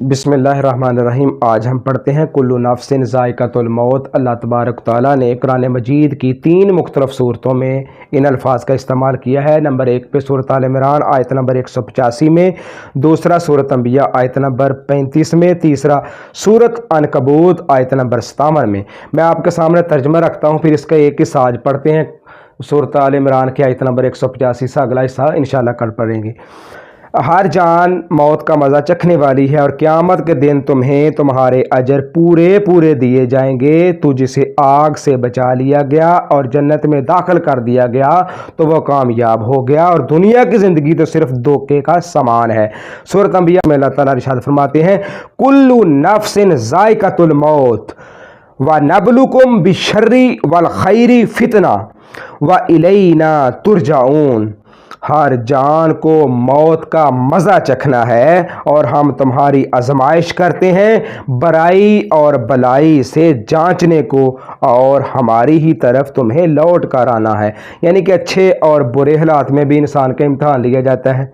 بسم اللہ الرحمن الرحیم۔ آج ہم پڑھتے ہیں کل نفس ذائقۃ الموت۔ اللہ تبارک تعالیٰ نے قرآن مجید کی 3 مختلف صورتوں میں ان الفاظ کا استعمال کیا ہے۔ نمبر 1 پہ سورۃ آل عمران آیت نمبر 185 میں، دوسرا سورۃ انبیاء آیت نمبر 35 میں، تیسرا سورۃ عنکبوت آیت نمبر 57 میں۔ میں آپ کے سامنے ترجمہ رکھتا ہوں، پھر اس کا ایک حصہ آج پڑھتے ہیں۔ سورۃ آل عمران کی آیت نمبر 185 سے اگلا حصہ انشاءاللہ کل پڑھیں گے۔ ہر جان موت کا مزہ چکھنے والی ہے، اور قیامت کے دن تمہیں تمہارے اجر پورے دیے جائیں گے۔ تو جسے آگ سے بچا لیا گیا اور جنت میں داخل کر دیا گیا تو وہ کامیاب ہو گیا، اور دنیا کی زندگی تو صرف دھوکے کا سامان ہے۔ سورۃ انبیاء میں اللہ تعالیٰ ارشاد فرماتے ہیں، کل نفس ذائقۃ الموت ونبلوکم بالشر والخیر فتنہ والینا ترجعون۔ ہر جان کو موت کا مزہ چکھنا ہے، اور ہم تمہاری آزمائش کرتے ہیں برائی اور بلائی سے جانچنے کو، اور ہماری ہی طرف تمہیں لوٹ کر آنا ہے۔ یعنی کہ اچھے اور برے حالات میں بھی انسان کا امتحان لیا جاتا ہے۔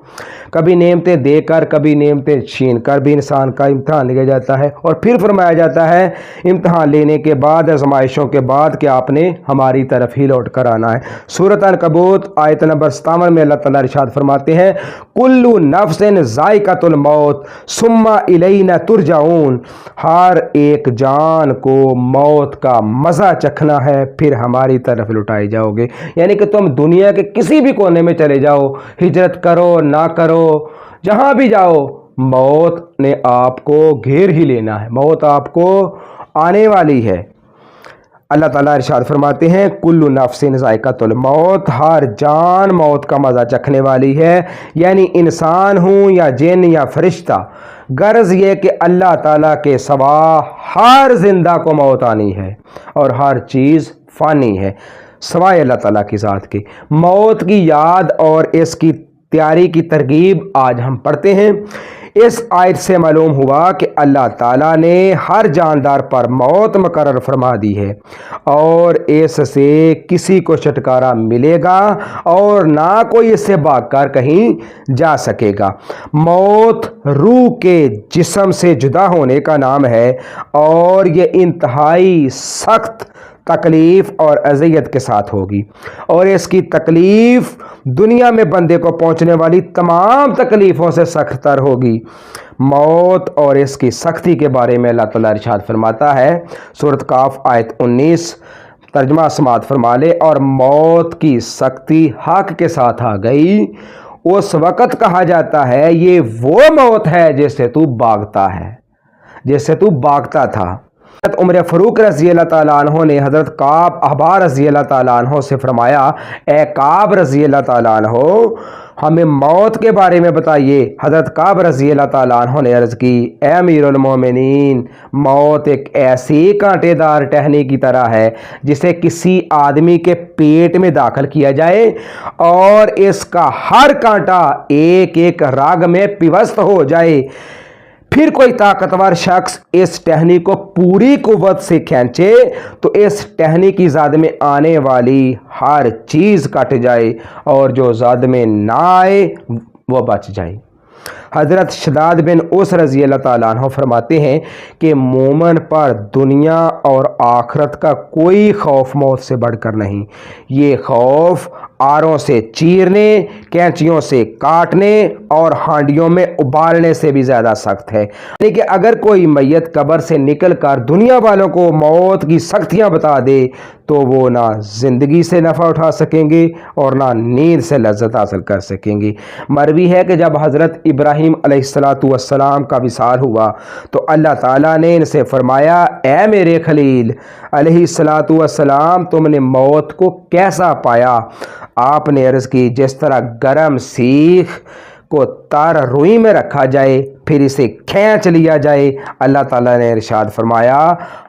کبھی نعمتیں دے کر، کبھی نعمتیں چھین کر بھی انسان کا امتحان لیا جاتا ہے، اور پھر فرمایا جاتا ہے امتحان لینے کے بعد، آزمائشوں کے بعد، کہ آپ نے ہماری طرف ہی لوٹ کر آنا ہے۔ سورۃ عنکبوت آیت نمبر 57 میں اللہ تعالیٰ ارشاد فرماتے ہیں، کل نفس ذائقۃ الموت ثم الینا ترجعون۔ ہر ایک جان کو موت کا مزہ چکھنا ہے، پھر ہماری طرف لٹائے جاؤ گے۔ یعنی کہ تم دنیا کے کسی بھی کونے میں چلے جاؤ، ہجرت کرو نہ کرو، جہاں بھی جاؤ، موت نے آپ کو گھیر ہی لینا ہے، موت آپ کو آنے والی ہے۔ اللہ تعالیٰ ارشاد فرماتے ہیں، کل نفس ذائقۃ الموت، ہر جان موت کا مزہ چکھنے والی ہے، یعنی انسان ہوں یا جن یا فرشتہ۔ غرض یہ کہ اللہ تعالیٰ کے سوا ہر زندہ کو موت آنی ہے، اور ہر چیز فانی ہے سوائے اللہ تعالیٰ کی ذات کے۔ موت کی یاد اور اس کی تیاری کی ترغیب آج ہم پڑھتے ہیں۔ اس آیت سے معلوم ہوا کہ اللہ تعالیٰ نے ہر جاندار پر موت مقرر فرما دی ہے، اور اس سے کسی کو چھٹکارا ملے گا، اور نہ کوئی اس سے بھاگ کر کہیں جا سکے گا۔ موت روح کے جسم سے جدا ہونے کا نام ہے، اور یہ انتہائی سخت تکلیف اور اذیت کے ساتھ ہوگی، اور اس کی تکلیف دنیا میں بندے کو پہنچنے والی تمام تکلیفوں سے سخت تر ہوگی۔ موت اور اس کی سختی کے بارے میں اللہ تعالیٰ ارشاد فرماتا ہے، سورۃ قاف آیت 19، ترجمہ سماعت فرما لے، اور موت کی سختی حق کے ساتھ آ گئی، اس وقت کہا جاتا ہے یہ وہ موت ہے جس سے تو بھاگتا ہے، جس سے تو بھاگتا تھا۔ عمر فاروق رضی اللہ تعالیٰ عنہ نے حضرت کعب احبار رضی اللہ تعالیٰ عنہ سے فرمایا، اے کعب رضی اللہ تعالیٰ عنہ، ہمیں موت کے بارے میں بتائیے۔ حضرت کعب رضی اللہ تعالیٰ عنہ نے عرض کی، اے امیر المومنین، موت ایک ایسی کانٹے دار ٹہنی کی طرح ہے جسے کسی آدمی کے پیٹ میں داخل کیا جائے، اور اس کا ہر کانٹا ایک ایک رگ میں پیوست ہو جائے، پھر کوئی طاقتور شخص اس ٹہنی کو پوری قوت سے کھینچے تو اس ٹہنی کی زاد میں آنے والی ہر چیز کٹ جائے، اور جو زاد میں نہ آئے وہ بچ جائے۔ حضرت شداد بن اوس رضی اللہ تعالیٰ عنہ فرماتے ہیں کہ مومن پر دنیا اور آخرت کا کوئی خوف موت سے بڑھ کر نہیں۔ یہ خوف آروں سے چیرنے، کینچیوں سے کاٹنے اور ہانڈیوں میں ابالنے سے بھی زیادہ سخت ہے۔ یعنی کہ اگر کوئی میت قبر سے نکل کر دنیا والوں کو موت کی سختیاں بتا دے تو وہ نہ زندگی سے نفع اٹھا سکیں گے اور نہ نیند سے لذت حاصل کر سکیں گے۔ مروی ہے کہ جب حضرت ابراہیم علیہ السلام کا وصال ہوا تو اللہ تعالیٰ نے ان سے فرمایا، اے میرے خلیل علیہ السلام، تم نے موت کو کیسا پایا؟ آپ نے عرض کی، جس طرح گرم سیخ کو تار روئی میں رکھا جائے پھر اسے کھینچ لیا جائے۔ اللہ تعالیٰ نے ارشاد فرمایا،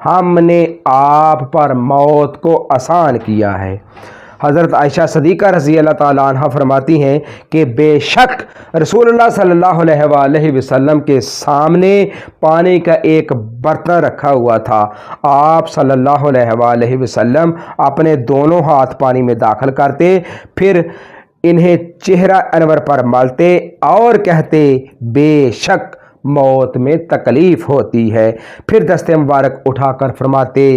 ہم نے آپ پر موت کو آسان کیا ہے۔ حضرت عائشہ صدیقہ رضی اللہ تعالیٰ عنہ فرماتی ہیں کہ بے شک رسول اللہ صلی اللہ علیہ وآلہ وسلم کے سامنے پانی کا ایک برتن رکھا ہوا تھا۔ آپ صلی اللہ علیہ وآلہ وسلم اپنے دونوں ہاتھ پانی میں داخل کرتے، پھر انہیں چہرہ انور پر ملتے اور کہتے، بے شک موت میں تکلیف ہوتی ہے۔ پھر دست مبارک اٹھا کر فرماتے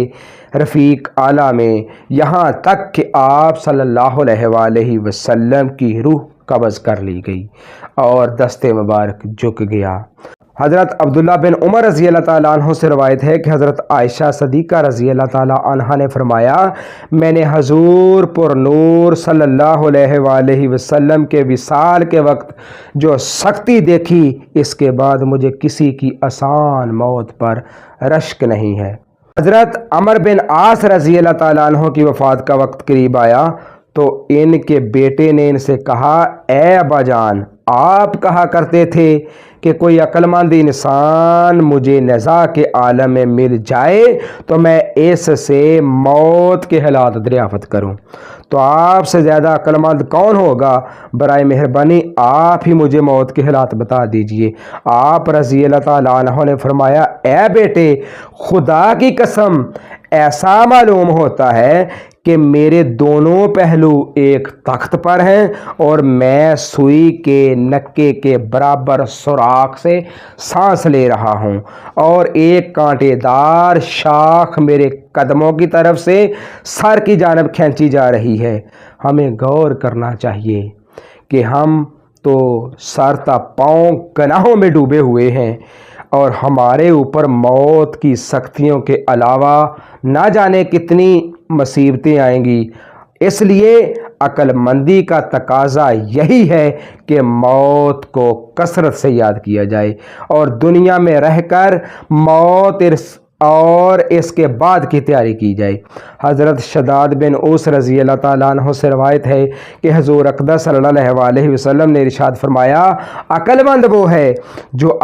رفیق اعلیٰ میں یہاں تک کہ آپ صلی اللہ علیہ وآلہ وسلم کی روح قبض کر لی گئی اور دست مبارک جھک گیا۔ حضرت عبداللہ بن عمر رضی اللہ تعالیٰ عنہ سے روایت ہے کہ حضرت عائشہ صدیقہ رضی اللہ تعالیٰ عنہ نے فرمایا میں نے حضور پر نور صلی اللہ علیہ وآلہ وسلم کے وصال کے وقت جو سختی دیکھی اس کے بعد مجھے کسی کی آسان موت پر رشک نہیں ہے۔ حضرت عمر بن عاص رضی اللہ تعالیٰ عنہ کی وفات کا وقت قریب آیا تو ان کے بیٹے نے ان سے کہا اے ابا جان آپ کہا کرتے تھے کہ کوئی عقل مند انسان مجھے نزاع کے عالم میں مل جائے تو میں اس سے موت کے حالات دریافت کروں، تو آپ سے زیادہ عقل مند کون ہوگا؟ برائے مہربانی آپ ہی مجھے موت کے حالات بتا دیجئے۔ آپ رضی اللہ تعالیٰ عنہ نے فرمایا اے بیٹے خدا کی قسم ایسا معلوم ہوتا ہے کہ میرے دونوں پہلو ایک تخت پر ہیں اور میں سوئی کے نکے کے برابر سوراخ سے سانس لے رہا ہوں اور ایک کانٹے دار شاخ میرے قدموں کی طرف سے سر کی جانب کھینچی جا رہی ہے۔ ہمیں غور کرنا چاہیے کہ ہم تو سر تا پاؤں گناہوں میں ڈوبے ہوئے ہیں اور ہمارے اوپر موت کی سختیوں کے علاوہ نہ جانے کتنی مصیبتیں آئیں گی۔ اس لیے عقل مندی کا تقاضا یہی ہے کہ موت کو کثرت سے یاد کیا جائے اور دنیا میں رہ کر موت اور اس کے بعد کی تیاری کی جائے۔ حضرت شداد بن اوس رضی اللہ تعالیٰ عنہ سے روایت ہے کہ حضور اقدس صلی اللہ علیہ وسلم نے ارشاد فرمایا عقل مند وہ ہے جو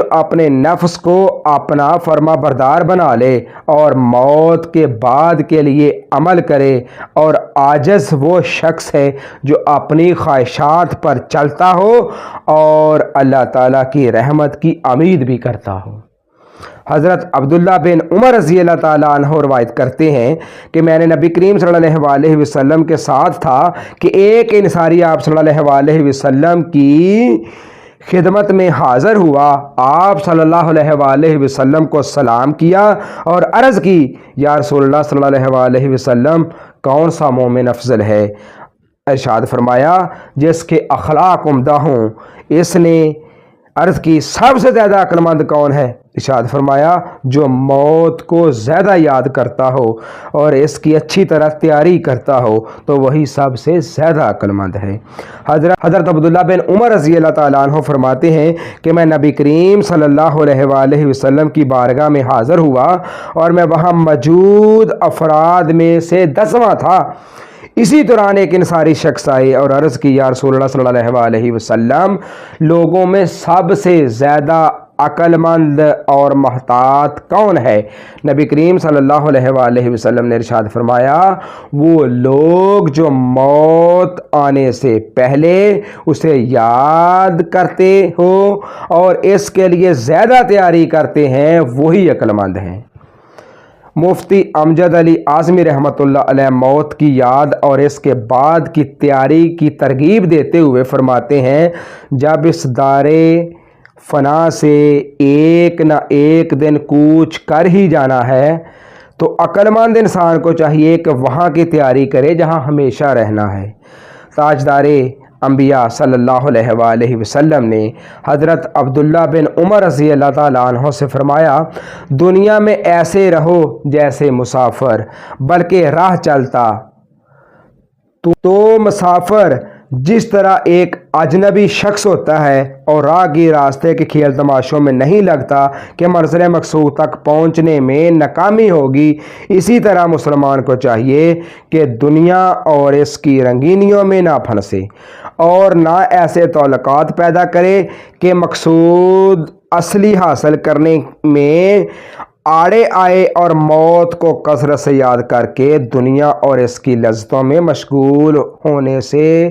اپنے نفس کو اپنا فرما بردار بنا لے اور موت کے بعد کے لیے عمل کرے، اور عاجز وہ شخص ہے جو اپنی خواہشات پر چلتا ہو اور اللہ تعالیٰ کی رحمت کی امید بھی کرتا ہو۔ حضرت عبداللہ بن عمر رضی اللہ تعالیٰ عنہ روایت کرتے ہیں کہ میں نے نبی کریم صلی اللہ علیہ وسلم کے ساتھ تھا کہ ایک انصاری آپ صلی اللہ علیہ وسلم کی خدمت میں حاضر ہوا۔ آپ صلی اللہ علیہ وسلم کو سلام کیا اور عرض کی یا رسول اللہ صلی اللہ علیہ وسلم کون سا مومن افضل ہے؟ ارشاد فرمایا جس کے اخلاق عمدہ ہوں۔ اس نے عرض کی سب سے زیادہ عقل مند کون ہے؟ ارشاد فرمایا جو موت کو زیادہ یاد کرتا ہو اور اس کی اچھی طرح تیاری کرتا ہو تو وہی سب سے زیادہ عقل مند ہے۔ حضرت عبداللہ بن عمر رضی اللہ تعالیٰ عنہ فرماتے ہیں کہ میں نبی کریم صلی اللہ علیہ وآلہ وسلم کی بارگاہ میں حاضر ہوا اور میں وہاں موجود افراد میں سے 10واں تھا۔ اسی دوران ایک انصاری شخص آئے اور عرض کی یا رسول اللہ صلی اللہ علیہ وسلم لوگوں میں سب سے زیادہ عقل مند اور محتاط کون ہے؟ نبی کریم صلی اللہ علیہ وآلہ وسلم نے ارشاد فرمایا وہ لوگ جو موت آنے سے پہلے اسے یاد کرتے ہو اور اس کے لیے زیادہ تیاری کرتے ہیں وہی عقل مند ہیں۔ مفتی امجد علی اعظمی رحمۃ اللہ علیہ موت کی یاد اور اس کے بعد کی تیاری کی ترغیب دیتے ہوئے فرماتے ہیں جب اس دارے فنا سے ایک نہ ایک دن کوچ کر ہی جانا ہے تو عقل مند انسان کو چاہیے کہ وہاں کی تیاری کرے جہاں ہمیشہ رہنا ہے۔ تاجدار انبیاء صلی اللہ علیہ وآلہ وسلم نے حضرت عبداللہ بن عمر رضی اللہ تعالیٰ عنہ سے فرمایا دنیا میں ایسے رہو جیسے مسافر بلکہ راہ چلتا تو مسافر جس طرح ایک اجنبی شخص ہوتا ہے اور راہ کی راستے کے کھیل تماشوں میں نہیں لگتا کہ منزل مقصود تک پہنچنے میں ناکامی ہوگی، اسی طرح مسلمان کو چاہیے کہ دنیا اور اس کی رنگینیوں میں نہ پھنسے اور نہ ایسے تعلقات پیدا کرے کہ مقصود اصلی حاصل کرنے میں آڑے آئے اور موت کو کثرت سے یاد کر کے دنیا اور اس کی لذتوں میں مشغول ہونے سے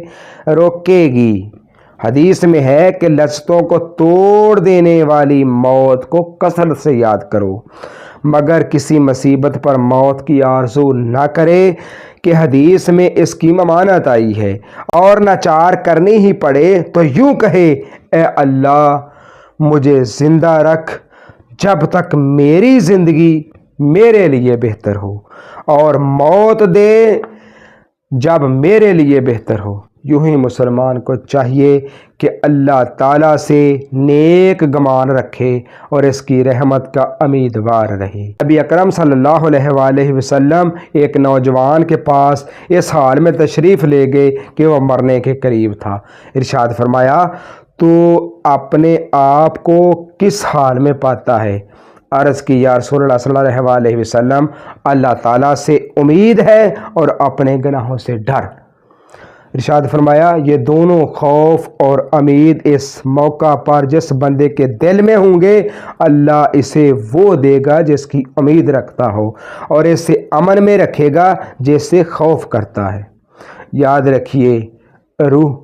روکے گی۔ حدیث میں ہے کہ لذتوں کو توڑ دینے والی موت کو کثرت سے یاد کرو۔ مگر کسی مصیبت پر موت کی آرزو نہ کرے کہ حدیث میں اس کی ممانعت آئی ہے، اور ناچار کرنی ہی پڑے تو یوں کہے اے اللہ مجھے زندہ رکھ جب تک میری زندگی میرے لیے بہتر ہو، اور موت دے جب میرے لیے بہتر ہو۔ یوں ہی مسلمان کو چاہیے کہ اللہ تعالیٰ سے نیک گمان رکھے اور اس کی رحمت کا امیدوار رہے۔ نبی اکرم صلی اللہ علیہ وآلہ وسلم ایک نوجوان کے پاس اس حال میں تشریف لے گئے کہ وہ مرنے کے قریب تھا۔ ارشاد فرمایا تو اپنے آپ کو کس حال میں پاتا ہے؟ عرض کی یا رسول اللہ صلی اللہ علیہ وآلہ وسلم اللہ تعالیٰ سے امید ہے اور اپنے گناہوں سے ڈر۔ ارشاد فرمایا یہ دونوں خوف اور امید اس موقع پر جس بندے کے دل میں ہوں گے اللہ اسے وہ دے گا جس کی امید رکھتا ہو، اور اسے امن میں رکھے گا جس سے خوف کرتا ہے۔ یاد رکھیے روح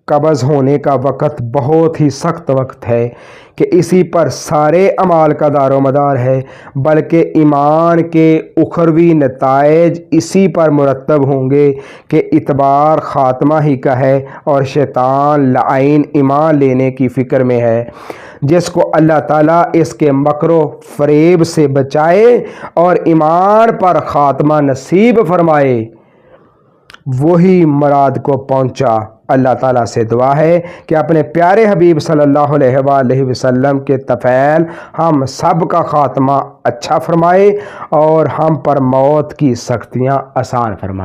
قبض ہونے کا وقت بہت ہی سخت وقت ہے کہ اسی پر سارے اعمال کا دار و مدار ہے، بلکہ ایمان کے اخروی نتائج اسی پر مرتب ہوں گے کہ اعتبار خاتمہ ہی کا ہے، اور شیطان لعین ایمان لینے کی فکر میں ہے۔ جس کو اللہ تعالیٰ اس کے مکر و فریب سے بچائے اور ایمان پر خاتمہ نصیب فرمائے وہی مراد کو پہنچا۔ اللہ تعالیٰ سے دعا ہے کہ اپنے پیارے حبیب صلی اللہ علیہ وآلہ وسلم کے طفیل ہم سب کا خاتمہ اچھا فرمائے اور ہم پر موت کی سختیاں آسان فرمائے۔